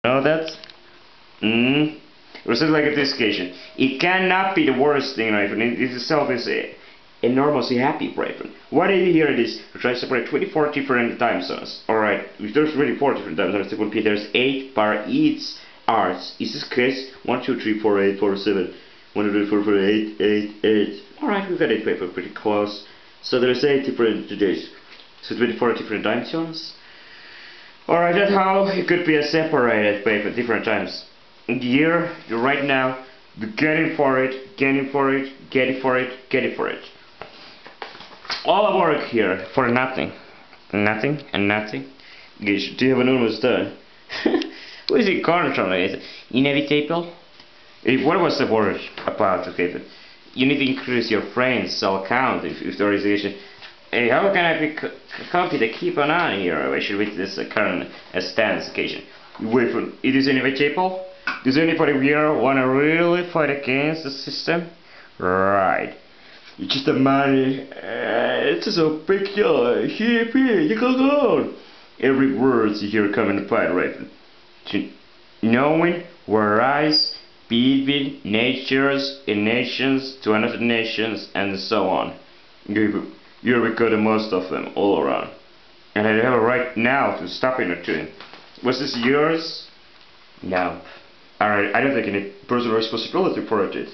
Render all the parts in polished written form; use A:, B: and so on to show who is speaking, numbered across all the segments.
A: know that? Or something like this occasion. It cannot be the worst thing, right? And it itself is enormously happy, right? What I do here is to try to separate 24 different time zones. Alright, if there's 24 different time zones, it would be there's 8 per each arts. Is this case? 1, 2, 3, 4, 8, 4, 7. 1, 2, 3, 4, 4, 8, 8, 8. Alright, we've got 8 paper, pretty close. So there's 8 different days. So 24 different time zones. Alright, that's how it could be a separated paper, different times. Here, right now, getting for it, getting for it, getting for it, getting for it. All the work here for nothing. Nothing and nothing. Guys, do you have an almost done? What is it control? Is it inevitable? What was the word about? Okay, you need to increase your friends' cell count if there is an issue. Hey, how can I be copy to keep on here? Actually, with this current stance occasion. Wait for it is inevitable. Does anybody here want to really fight against the system? Right. It's just a money. It's just a big deal. Here, you go. Every word you hear coming to fight, right? Knowing where rise between natures and nations to another nations and so on. Here we got the most of them all around. And I have a right now to stop in or two. Was this yours? No. Alright, I don't take any personal responsibility for it.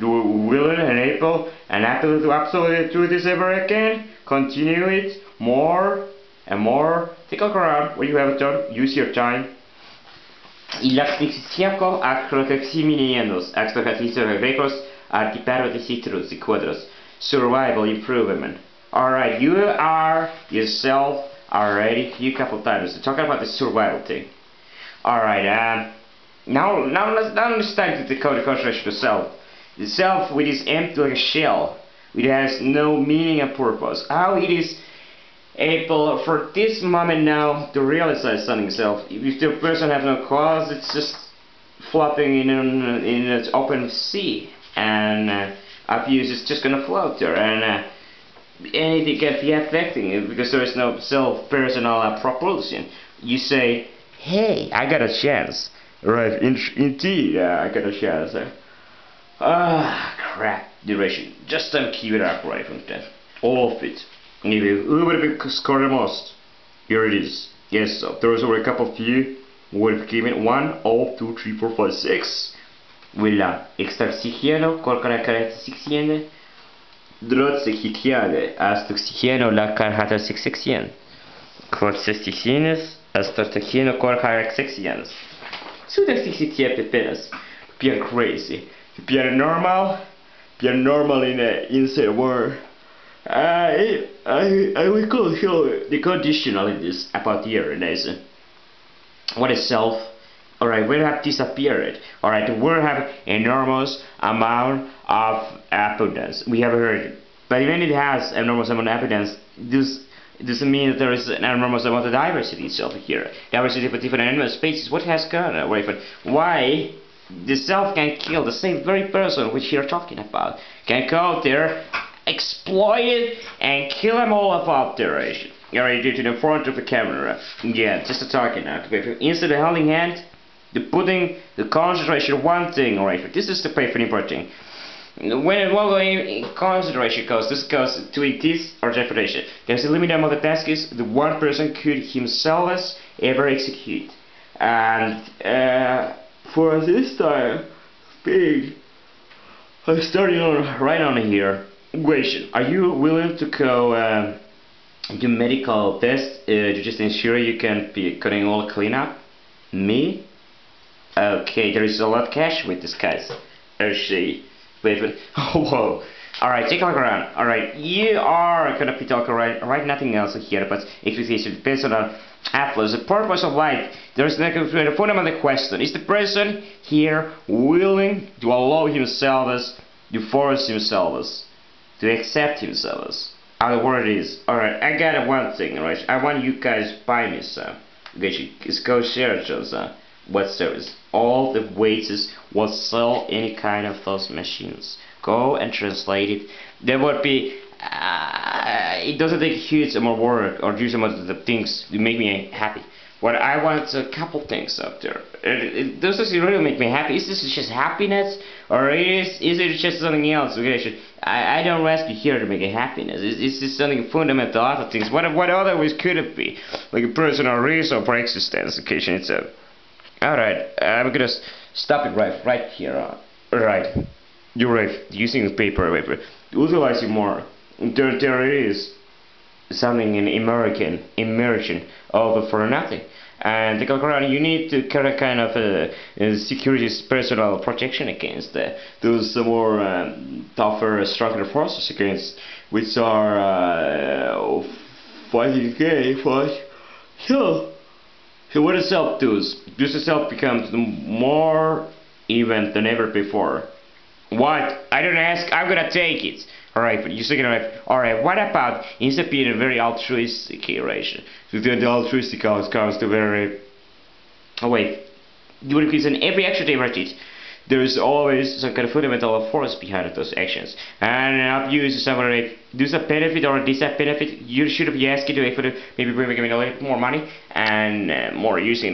A: Willing and able and happy to absolutely do this ever again? Continue it more and more. Take a look around what you have done. Use your time. Il actio acroximiniendos, actocatistros artiperodicitros quadros. Survival improvement. Alright, you are yourself already a few couple times talking about the survival thing. Alright, now let's understand the concentration of self. The self which is empty like a shell, which has no meaning and purpose. How it is able for this moment now to realize something self. If the person has no cause, it's just floating in an open sea, and abuse is just gonna float there, and anything can be affecting it because there is no self-personal propulsion. You say, hey, I got a chance. Right, indeed, I got a chance. Crap, duration. Just keep it up right from that. All of it. Who would have scored the most? Here it is. Yes, so there was already a couple of you who would have given 1, 2, 3, 4, 5, 6. Voilà. Extraoxygeno, corcoracarexixien. Drotsexigiane, astoxygeno, la carhatosixixien. Cortesticines, astoxygeno, corcarexixien. Sudaxixitia pepenas. Be crazy. Be normal in the inside world. I will go show the conditionalities about here, Nathan. What is self? Alright, we have disappeared. Alright, we have enormous amount of abundance. We have heard it. But even it has enormous amount of abundance, this doesn't mean that there is an enormous amount of diversity itself here. Diversity for different animal species. What has gone away from why the self can kill the same very person which you're talking about? Can go out there, exploit it, and kill them all about their age. You're ready to the front of the camera. Yeah, just a talking now. Instead of holding hand, the putting the concentration one thing, alright. This is the paper important. When concentration goes, this goes to this or definition. There's a limited amount of tasks the one person could himself ever execute. And for this time, I'm starting on right on here. Question: are you willing to go do medical tests to just ensure you can be cutting all clean up? Me? Okay, there is a lot of cash with this guys. She. Wait. Oh, whoa. Alright, take a look around. Alright, you are gonna be talking right nothing else here, but expectation depends on Atlas. The purpose of life. There's a fundamental question. Is the person here willing to allow himself to force himself to accept himself? How the word is. Alright, I got one thing, alright. I want you guys to buy me some. Okay, go share it, what service? All the wages will sell any kind of those machines. Go and translate it. There would be it doesn't take huge amount of work or huge amount of the things to make me happy. what I want a couple things up there. Does this really make me happy? Is this just happiness, or is it just something else? Okay, I don't ask you here to make it happiness. Is this something fundamental? Other things? What other ways could it be? Like a personal reason for existence? Okay, it's a. All right, I'm gonna stop it right here. Right, you're right. Using the paper, utilizing more. There is something in immersion of for nothing. And the calculator, you need to carry kind of security, personal protection against those more tougher, stronger forces against which are fighting against. So what does self do? Does the self becomes more even than ever before? What? I don't ask, I'm gonna take it. Alright, but you're thinking, alright, what about instead of being a very altruistic relation? So the altruistic comes to very. Oh wait. You would increase in every action they did. There is always some kind of fundamental force behind those actions. And abuse somebody does a benefit or disadvantage, you should be asking to maybe bring a little bit more money and more using